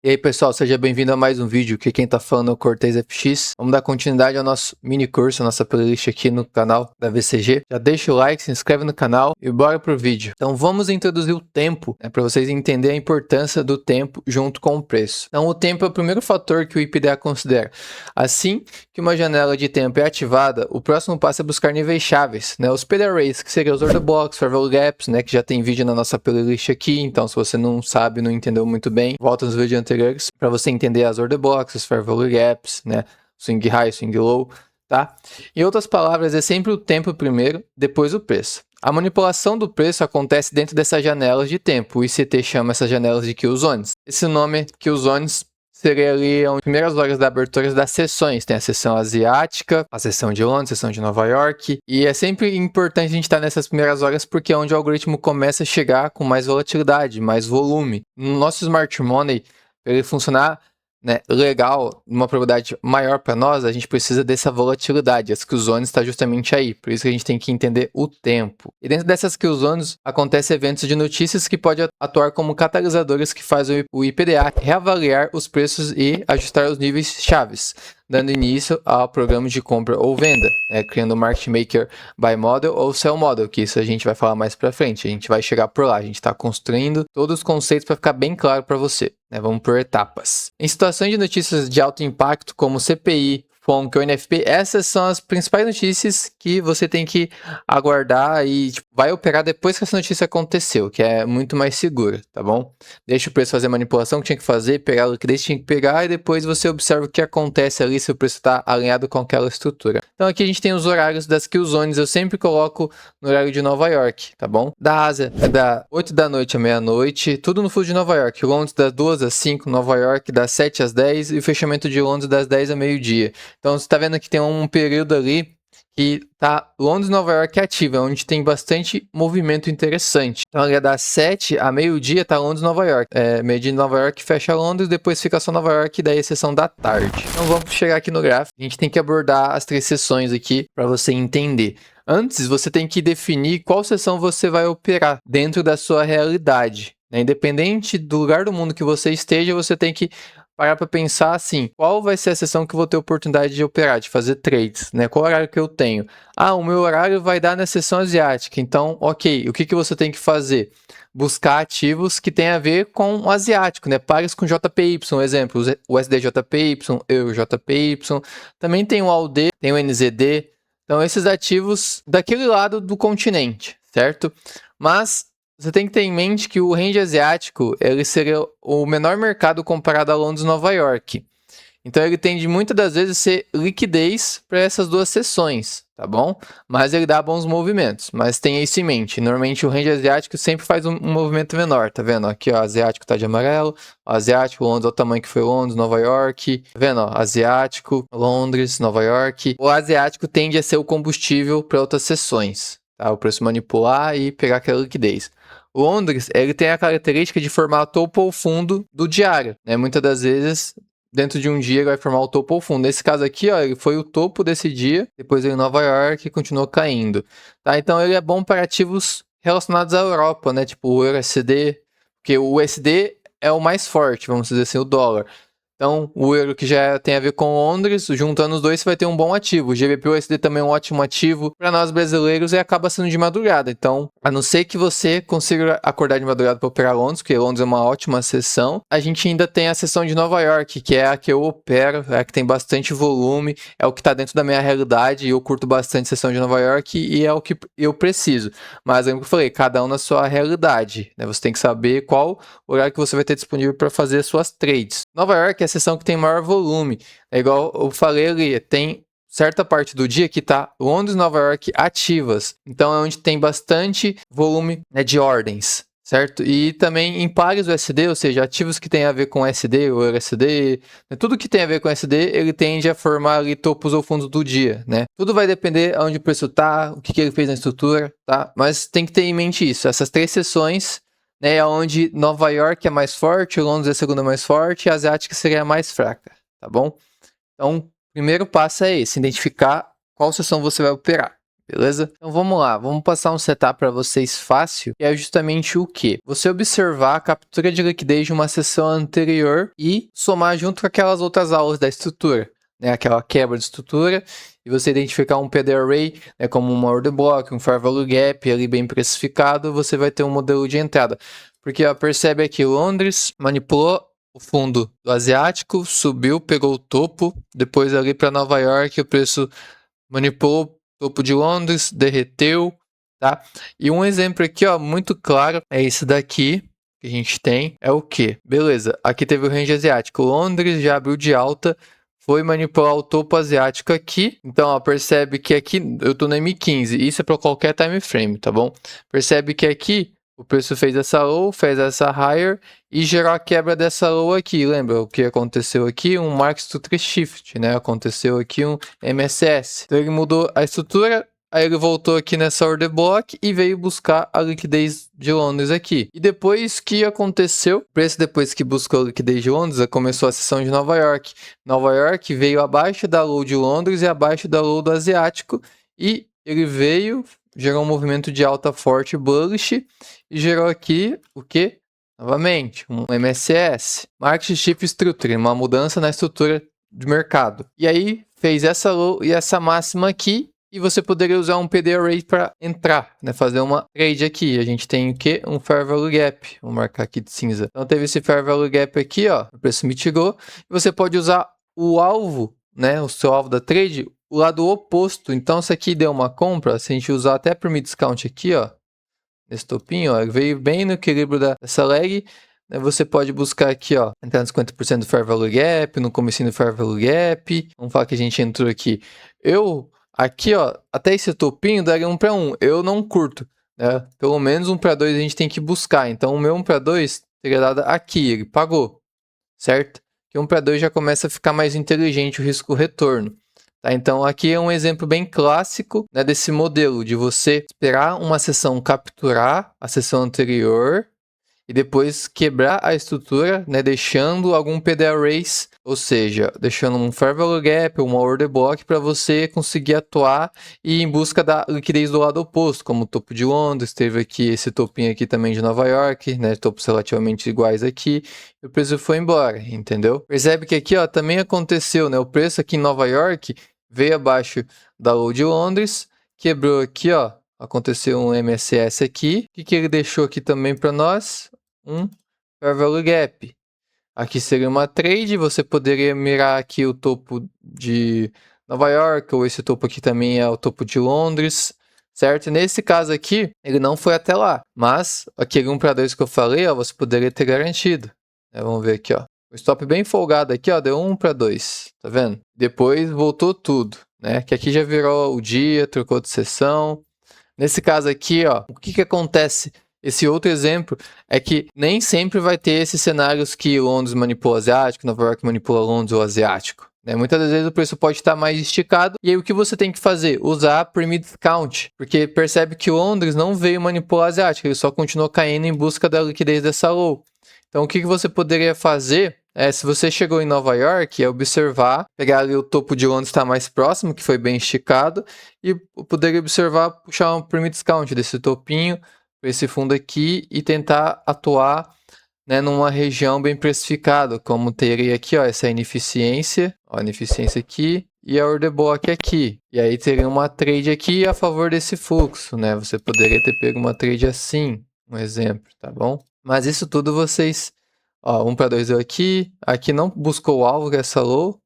E aí pessoal, seja bem-vindo a mais um vídeo, que quem tá falando é o Cortez FX. Vamos dar continuidade ao nosso mini curso, a nossa playlist aqui no canal da VCG. Já deixa o like, se inscreve no canal e bora pro vídeo. Então vamos introduzir o tempo, para vocês entenderem a importância do tempo junto com o preço. Então o tempo é o primeiro fator que o IPDA considera. Assim que uma janela de tempo é ativada, o próximo passo é buscar níveis chaves, os PD Arrays, que seriam os Order Blocks, Fair Value Gaps, que já tem vídeo na nossa playlist aqui. Então se você não sabe, não entendeu muito bem, volta nos vídeos anteriores para você entender as order blocks, os fair value gaps, swing high, swing low, tá? Em outras palavras, é sempre o tempo primeiro, depois o preço. A manipulação do preço acontece dentro dessas janelas de tempo. O ICT chama essas janelas de kill zones. Esse nome kill zones seria ali as primeiras horas da abertura das sessões. Tem a sessão asiática, a sessão de Londres, a sessão de Nova York. E é sempre importante a gente estar nessas primeiras horas porque é onde o algoritmo começa a chegar com mais volatilidade, mais volume. No nosso Smart Money, para ele funcionar legal, uma probabilidade maior para nós, a gente precisa dessa volatilidade. As kill zones está justamente aí, por isso que a gente tem que entender o tempo. E dentro dessas kill zones acontecem eventos de notícias que podem atuar como catalisadores que fazem o IPDA reavaliar os preços e ajustar os níveis chaves, dando início ao programa de compra ou venda, criando o Market Maker Buy Model ou Sell Model, que isso a gente vai falar mais para frente, a gente vai chegar por lá, a gente está construindo todos os conceitos para ficar bem claro para você. Vamos por etapas. Em situações de notícias de alto impacto, como CPI, FONC ou NFP, essas são as principais notícias que você tem que aguardar e vai operar depois que essa notícia aconteceu, que é muito mais segura, tá bom? Deixa o preço fazer a manipulação que tinha que fazer, pegar a liquidez que tinha que pegar e depois você observa o que acontece ali se o preço está alinhado com aquela estrutura. Então aqui a gente tem os horários das kill zones, eu sempre coloco no horário de Nova York, tá bom? Da Ásia é da 8 da noite à meia-noite, tudo no fuso de Nova York. Londres das 2 às 5, Nova York das 7 às 10 e o fechamento de Londres das 10 a meio-dia. Então você está vendo que tem um período ali que tá Londres e Nova York ativa, onde tem bastante movimento interessante. Então ali é das 7 a meio-dia tá Londres e Nova York. Meio-dia Nova York fecha Londres, depois fica só Nova York e daí a sessão da tarde. Então vamos chegar aqui no gráfico. A gente tem que abordar as 3 sessões aqui para você entender. Antes, você tem que definir qual sessão você vai operar dentro da sua realidade. Independente do lugar do mundo que você esteja, você tem que parar para pensar assim, qual vai ser a sessão que eu vou ter oportunidade de operar, de fazer trades, Qual horário que eu tenho? O meu horário vai dar na sessão asiática, então, ok, o que você tem que fazer? Buscar ativos que tem a ver com o asiático, pares com JPY, exemplo, o USDJPY, EuroJPY, também tem o AUD, tem o NZD, então esses ativos daquele lado do continente, certo? Mas você tem que ter em mente que o range asiático ele seria o menor mercado comparado a Londres e Nova York. Então ele tende muitas das vezes a ser liquidez para essas duas sessões, tá bom? Mas ele dá bons movimentos, mas tenha isso em mente. Normalmente o range asiático sempre faz um movimento menor, tá vendo? Aqui ó, o asiático tá de amarelo, o asiático, Londres, olha o tamanho que foi Londres, Nova York, tá vendo? Ó, asiático, Londres, Nova York. O asiático tende a ser o combustível para outras sessões, tá? O preço manipular e pegar aquela liquidez. Londres, ele tem a característica de formar topo ou fundo do diário, Muitas das vezes, dentro de um dia, ele vai formar o topo ou fundo. Nesse caso aqui, ó, ele foi o topo desse dia, depois ele em Nova York e continuou caindo, tá? Então ele é bom para ativos relacionados à Europa, Tipo o USD, porque o USD é o mais forte, vamos dizer assim, o dólar. Então, o euro que já tem a ver com Londres, juntando os dois, você vai ter um bom ativo. O GBP-USD também é um ótimo ativo para nós brasileiros e acaba sendo de madrugada. Então, a não ser que você consiga acordar de madrugada para operar Londres, porque Londres é uma ótima sessão, a gente ainda tem a sessão de Nova York, que é a que eu opero, é a que tem bastante volume, é o que está dentro da minha realidade e eu curto bastante a sessão de Nova York e é o que eu preciso. Mas lembra que eu falei, cada um na sua realidade, Você tem que saber qual horário que você vai ter disponível para fazer suas trades. Nova York é a sessão que tem maior volume. É igual eu falei ali, tem certa parte do dia que tá Londres e Nova York ativas. Então é onde tem bastante volume de ordens, certo? E também em pares USD, ou seja, ativos que tem a ver com SD ou USD, tudo que tem a ver com SD, ele tende a formar ali topos ou fundos do dia, Tudo vai depender aonde o preço tá, o que ele fez na estrutura, tá? Mas tem que ter em mente isso, essas 3 sessões onde Nova York é mais forte, Londres é a segunda mais forte e a asiática seria a mais fraca, tá bom? Então, o primeiro passo é esse, identificar qual sessão você vai operar, beleza? Então vamos lá, vamos passar um setup para vocês fácil, que é justamente o que? Você observar a captura de liquidez de uma sessão anterior e somar junto com aquelas outras aulas da estrutura, né? Aquela quebra de estrutura, e você identificar um PD Array, né, como uma order block, um fair value gap ali bem precificado, você vai ter um modelo de entrada. Porque ó, percebe aqui, Londres manipulou o fundo do asiático, subiu, pegou o topo, depois ali para Nova York o preço manipulou o topo de Londres, derreteu, tá? E um exemplo aqui, ó, muito claro, é esse daqui que a gente tem, é o que? Beleza, aqui teve o range asiático, Londres já abriu de alta, foi manipular o topo asiático aqui, então ó, percebe que aqui, eu tô na M15, isso é para qualquer time frame, tá bom? Percebe que aqui o preço fez essa low, fez essa higher e gerou a quebra dessa low aqui. Lembra o que aconteceu aqui? Um Market to Tree Shift, né? Aconteceu aqui um MSS. Então ele mudou a estrutura, aí ele voltou aqui nessa order block e veio buscar a liquidez de Londres aqui. E depois que aconteceu, o preço depois que buscou a liquidez de Londres, começou a sessão de Nova York. Nova York veio abaixo da low de Londres e abaixo da low do asiático e ele veio, gerou um movimento de alta forte bullish e gerou aqui o que? Novamente, um MSS, Market Shift Structure, uma mudança na estrutura de mercado. E aí fez essa low e essa máxima aqui e você poderia usar um PD Array para entrar, né? Fazer uma trade aqui. A gente tem o que? Um Fair Value Gap. Vou marcar aqui de cinza. Então teve esse Fair Value Gap aqui, ó. O preço mitigou. E você pode usar o alvo, né? O seu alvo da trade, o lado oposto. Então se aqui deu uma compra, se a gente usar até por discount aqui, ó. Nesse topinho, ó, veio bem no equilíbrio dessa leg, né, você pode buscar aqui, ó, entrar nos 50% do Fair Value Gap, no comecinho do Fair Value Gap, vamos falar que a gente entrou aqui, aqui, ó, até esse topinho daria 1 para 1, eu não curto, né, pelo menos 1 para 2 a gente tem que buscar, então o meu 1 para 2 teria dado aqui, ele pagou, certo? Que 1 para 2 já começa a ficar mais inteligente o risco-retorno. Tá, então aqui é um exemplo bem clássico, né, desse modelo de você esperar uma sessão capturar a sessão anterior e depois quebrar a estrutura, né, deixando algum PD Arrays, ou seja, deixando um Fair Value Gap, uma Order Block para você conseguir atuar e ir em busca da liquidez do lado oposto, como o topo de Londres, teve aqui esse topinho aqui também de Nova York, né, topos relativamente iguais aqui, e o preço foi embora, entendeu? Percebe que aqui, ó, também aconteceu, né, o preço aqui em Nova York veio abaixo da low de Londres, quebrou aqui, ó, aconteceu um MSS aqui, o que ele deixou aqui também para nós? Um Fair Value Gap. Aqui seria uma trade, você poderia mirar aqui o topo de Nova York, ou esse topo aqui também é o topo de Londres, certo? Nesse caso aqui, ele não foi até lá, mas aquele 1 para 2 que eu falei, ó, você poderia ter garantido. Vamos ver aqui, ó. O stop bem folgado aqui, ó, deu 1 para 2, tá vendo? Depois voltou tudo, né? Que aqui já virou o dia, trocou de sessão. Nesse caso aqui, ó, o que acontece? Esse outro exemplo é que nem sempre vai ter esses cenários que Londres manipula o asiático, Nova York manipula Londres ou asiático. Né? Muitas das vezes o preço pode estar mais esticado. E aí o que você tem que fazer? Usar Premium Discount. Porque percebe que Londres não veio manipular o asiático, ele só continuou caindo em busca da liquidez dessa low. Então o que você poderia fazer? Se você chegou em Nova York, é observar, pegar ali o topo de Londres está mais próximo, que foi bem esticado, e poderia observar, puxar um Premium Discount desse topinho, esse fundo aqui, e tentar atuar, né, numa região bem precificada, como teria aqui, ó, essa ineficiência, ó, a ineficiência aqui, e a order block aqui. E aí teria uma trade aqui a favor desse fluxo, né? Você poderia ter pego uma trade assim, um exemplo, tá bom? Mas isso tudo vocês... Ó, 1 para 2 deu aqui. Aqui não buscou o alvo, que é essa low,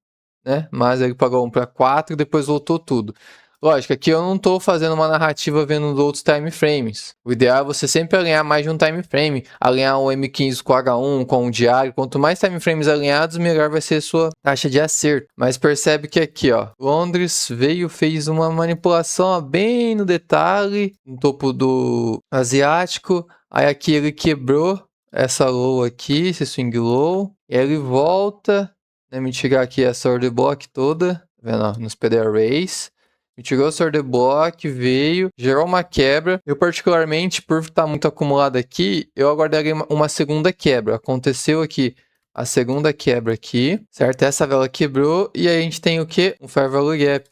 né? Mas ele pagou 1 para 4 e depois voltou tudo. Lógico, aqui eu não estou fazendo uma narrativa vendo os outros time frames. O ideal é você sempre alinhar mais de um time frame. Alinhar o M15 com o H1, com o diário. Quanto mais time frames alinhados, melhor vai ser a sua taxa de acerto. Mas percebe que aqui, ó, Londres veio, fez uma manipulação ó, bem no detalhe, no topo do asiático. Aí aqui ele quebrou essa low aqui, esse swing low, e aí ele volta, né, me tirar aqui essa order block toda, tá vendo, ó, nos PD Arrays, me tirou essa order block, veio, gerou uma quebra, eu particularmente, por estar muito acumulado aqui, eu aguardaria uma segunda quebra, aconteceu aqui a segunda quebra aqui, certo, essa vela quebrou, e aí a gente tem o que? Um Fair Value Gap,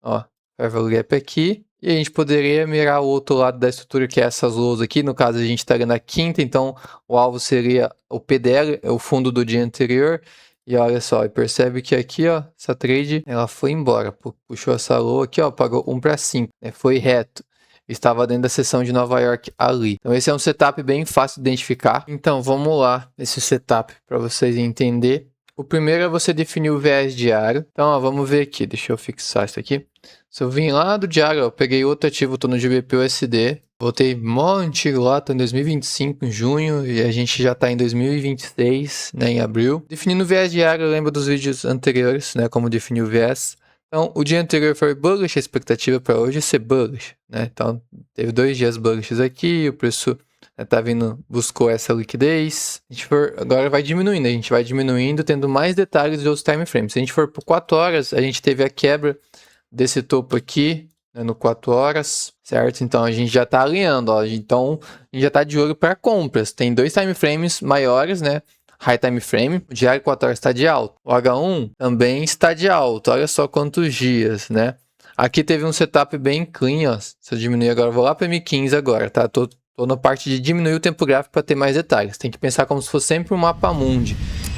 ó, Fair Value Gap aqui, E a gente poderia mirar o outro lado da estrutura, que é essas lows aqui. No caso, a gente estaria na quinta, então o alvo seria o PDL, o fundo do dia anterior. E olha só, e percebe que aqui, ó, essa trade, ela foi embora. Puxou essa low aqui, ó, pagou 1 para 5, né? Foi reto. Estava dentro da seção de Nova York ali. Então esse é um setup bem fácil de identificar. Então vamos lá, esse setup, para vocês entenderem. O primeiro é você definir o viés diário. Então, ó, vamos ver aqui, deixa eu fixar isso aqui. Se eu vim lá do diário, ó, eu peguei outro ativo, tô no GBP/USD. Voltei mó antigo lá, tô em 2025, em junho, e a gente já tá em 2026, né, em abril. Definindo o viés diário, eu lembro dos vídeos anteriores, né, como definir o viés. Então, o dia anterior foi bullish, a expectativa para hoje é ser bullish, né? Então, teve 2 dias bullishes aqui, o preço tá vindo, buscou essa liquidez. Agora vai diminuindo, a gente vai diminuindo, tendo mais detalhes dos time frames. Se a gente for por 4 horas, a gente teve a quebra desse topo aqui, né, no 4 horas, certo? Então a gente já tá alinhando, ó. Então a gente já tá de olho para compras. Tem 2 time frames maiores, né? High time frame, o diário 4 horas está de alta. O H1 também está de alta. Olha só quantos dias, né? Aqui teve um setup bem clean, ó. Se eu diminuir agora, eu vou lá para M15 agora, tá? Tô na parte de diminuir o tempo gráfico para ter mais detalhes. Tem que pensar como se fosse sempre um mapa mundi.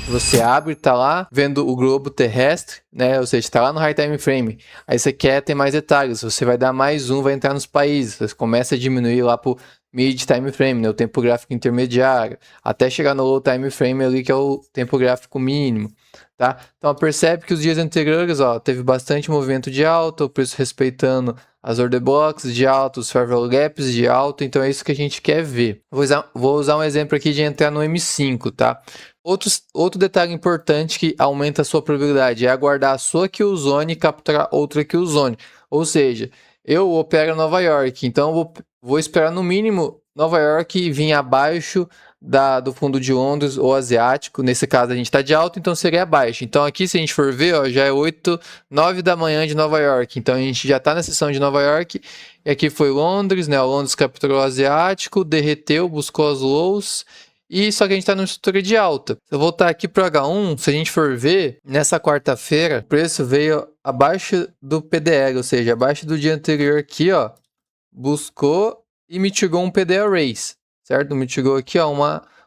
Você abre, tá lá, vendo o globo terrestre, né? Ou seja, tá lá no high time frame. Aí você quer ter mais detalhes. Você vai dar mais um, vai entrar nos países. Você começa a diminuir lá pro mid time frame, né? O tempo gráfico intermediário. Até chegar no low time frame ali, que é o tempo gráfico mínimo, tá? Então percebe que os dias anteriores, ó, teve bastante movimento de alta, o preço respeitando as order blocks de alta, os fair value gaps de alta, então é isso que a gente quer ver. Vou usar um exemplo aqui de entrar no M5, tá? Outro detalhe importante que aumenta a sua probabilidade é aguardar a sua kill zone e capturar outra kill zone. Ou seja, eu opero Nova York, então eu vou esperar no mínimo Nova York vir abaixo do fundo de Londres ou asiático. Nesse caso a gente está de alta, então seria abaixo. Então aqui, se a gente for ver, ó, já é 8, 9 da manhã de Nova York. Então a gente já está na seção de Nova York. E aqui foi Londres, né? O Londres capturou o asiático, derreteu, buscou as lows. E só que a gente está numa estrutura de alta. Se eu voltar aqui para o H1, se a gente for ver, nessa quarta-feira, o preço veio abaixo do PDL, ou seja, abaixo do dia anterior aqui, ó. Buscou e mitigou um PDL raise, certo? Mitigou aqui, ó,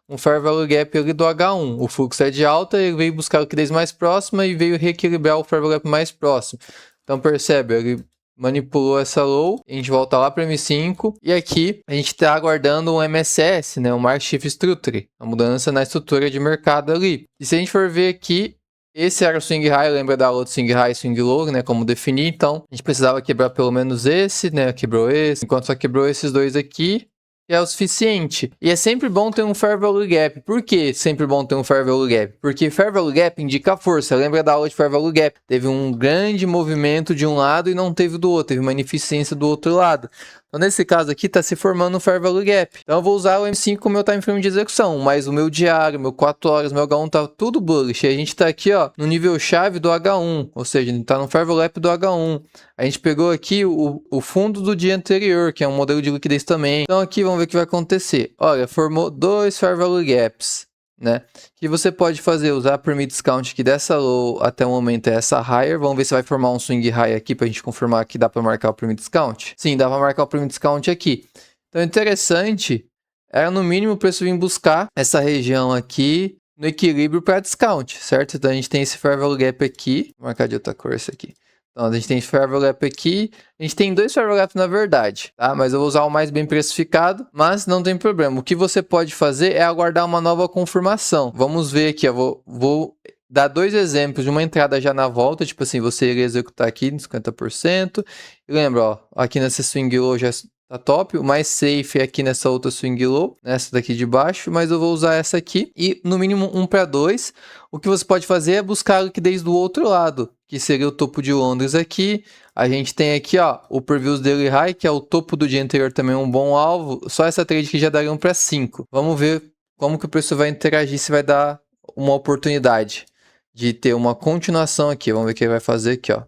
um fair value gap ali do H1. O fluxo é de alta, ele veio buscar a liquidez mais próxima e veio reequilibrar o fair value gap mais próximo. Então percebe, ele manipulou essa low, a gente volta lá para M5 e aqui a gente está aguardando um MSS, né, um Market Shift Structure, a mudança na estrutura de mercado ali. E se a gente for ver aqui, esse era o swing high, lembra da outra swing high e swing low, né, como definir, então a gente precisava quebrar pelo menos esse, né, quebrou esse, enquanto só quebrou esses dois aqui, é o suficiente. E é sempre bom ter um Fair Value Gap. Por que sempre bom ter um Fair Value Gap? Porque Fair Value Gap indica força. Lembra da aula de Fair Value Gap? Teve um grande movimento de um lado e não teve do outro. Teve uma ineficiência do outro lado. Então, nesse caso aqui, está se formando um Fair Value Gap. Então, eu vou usar o M5 como meu time frame de execução. Mas o meu diário, meu 4 horas, meu H1 tá tudo bullish. E a gente está aqui, ó, no nível chave do H1. Ou seja, a gente está no Fair Value Gap do H1. A gente pegou aqui o fundo do dia anterior, que é um modelo de liquidez também. Então, aqui, vamos ver o que vai acontecer. Olha, formou 2 Fair Value Gaps, né? Que você pode fazer, usar a Permit Discount aqui dessa low até o momento é essa higher. Vamos ver se vai formar um swing high aqui pra gente confirmar que dá para marcar o Permit Discount. Sim, dá para marcar o Permit Discount aqui. Então, interessante, era no mínimo o preço vir buscar essa região aqui no equilíbrio para discount, certo? Então, a gente tem esse Fair Value Gap aqui. Vou marcar de outra cor esse aqui. Então, a gente tem Fair Value Gap aqui. A gente tem 2 Fair Value Gaps na verdade, tá? Mas eu vou usar o mais bem precificado, mas não tem problema. O que você pode fazer é aguardar uma nova confirmação. Vamos ver aqui, ó. Vou dar 2 exemplos de uma entrada já na volta. Tipo assim, você iria executar aqui nos 50%. E lembra, ó, aqui nessa swing low já tá top. O mais safe é aqui nessa outra swing low, nessa daqui de baixo, mas eu vou usar essa aqui. E no mínimo 1 para 2. O que você pode fazer é buscar a liquidez do outro lado, que seria o topo de Londres aqui. A gente tem aqui, ó, o Previous Daily High, que é o topo do dia anterior, também um bom alvo. Só essa trade aqui já daria 1 para 5. Vamos ver como que o preço vai interagir, se vai dar uma oportunidade de ter uma continuação aqui. Vamos ver o que ele vai fazer aqui, ó.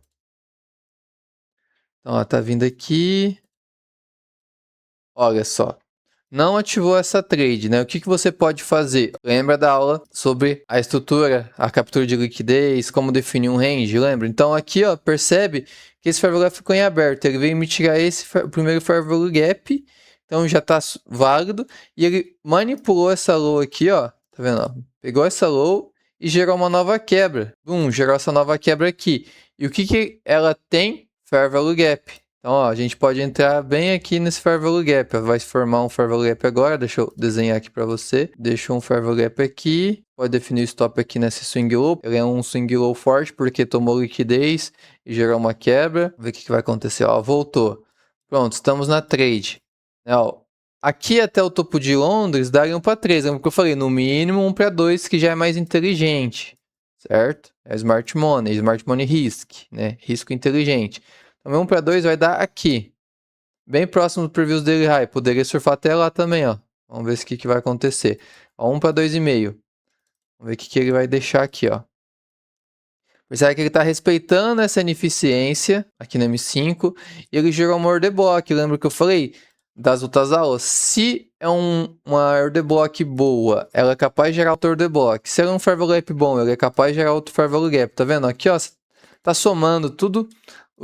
Então, ó, tá vindo aqui. Olha só. não ativou essa trade, né? O que você pode fazer? Lembra da aula sobre a estrutura, a captura de liquidez, como definir um range, lembra? Então aqui, ó, percebe que esse fair value gap ficou em aberto. Ele veio me tirar o primeiro fair value gap, então já tá válido. E ele manipulou essa low aqui, ó, tá vendo? Ó? Pegou essa low e gerou uma nova quebra. Gerou essa nova quebra aqui. E o que ela tem? Fair value gap. Então, ó, a gente pode entrar bem aqui nesse Fair Value Gap. Vai se formar um Fair Value Gap agora. Deixa eu desenhar aqui para você. Deixa um Fair Value Gap aqui. Pode definir o stop aqui nesse Swing Low. Ele é um Swing Low forte porque tomou liquidez e gerou uma quebra. Vamos ver o que vai acontecer. Ó, voltou. Pronto, estamos na trade. Ó, aqui até o topo de Londres daria 1 para 3. Lembra que eu falei? No mínimo 1 para 2, que já é mais inteligente. Certo? É Smart Money Risk, né? Risco inteligente. Então, 1 para 2 vai dar aqui. Bem próximo do Previous Daily High. Poderia surfar até lá também, ó. Vamos ver o que vai acontecer. Ó, 1 para 2,5. Vamos ver o que ele vai deixar aqui, ó. Percebe que ele está respeitando essa ineficiência aqui no M5. E ele gerou uma order block. Lembra que eu falei das outras aulas? Se é uma order block boa, ela é capaz de gerar outro order block. Se ela é um Fair Value Gap bom, ela é capaz de gerar outro Fair Value Gap. Tá vendo? Aqui, ó, tá somando tudo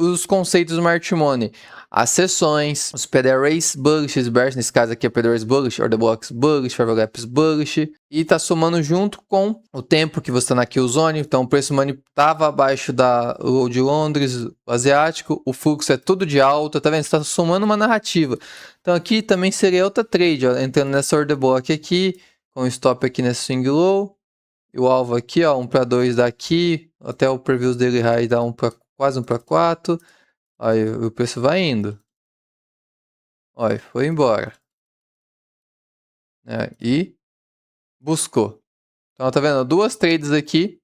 os conceitos do Smart Money. As sessões, os PD Arrays bullish, bearish, nesse caso aqui é PD Arrays bullish, Order Blocks bullish, Fair Value Gaps bullish, e tá somando junto com o tempo que você está na Kill Zone. Então o preço money estava abaixo da low de Londres, o asiático, o fluxo é tudo de alta, tá vendo? Você está somando uma narrativa. Então aqui também seria outra trade, ó, entrando nessa Order Block aqui, com o stop aqui nesse Swing Low, e o alvo aqui, ó, 1 para 2 daqui, até o Previous Daily High dá quase 1 para 4. Aí o preço vai indo. Olha, foi embora. E buscou. Então, tá vendo? Duas trades aqui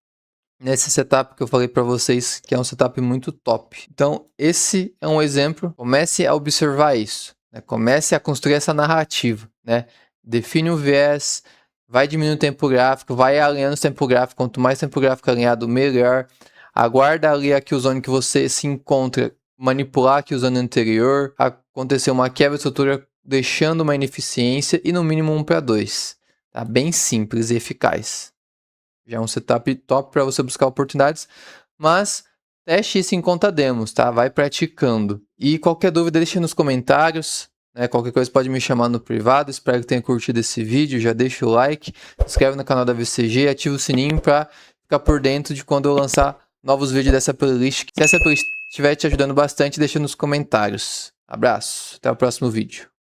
nesse setup que eu falei para vocês, que é um setup muito top. Então, esse é um exemplo. Comece a observar isso. Né? Comece a construir essa narrativa. Né? Define o viés, vai diminuindo o tempo gráfico, vai alinhando o tempo gráfico. Quanto mais tempo gráfico alinhado, melhor. Aguarda ali a kill zone que você se encontra, manipular a kill zone anterior, acontecer uma quebra de estrutura deixando uma ineficiência e no mínimo 1 para 2. Tá bem simples e eficaz. Já é um setup top para você buscar oportunidades, mas teste isso em conta demos, tá? Vai praticando. E qualquer dúvida deixa nos comentários, né? Qualquer coisa pode me chamar no privado. Espero que tenha curtido esse vídeo, já deixa o like, se inscreve no canal da VCG, ativa o sininho para ficar por dentro de quando eu lançar novos vídeos dessa playlist. Se essa playlist estiver te ajudando bastante, deixa nos comentários. Abraço, até o próximo vídeo.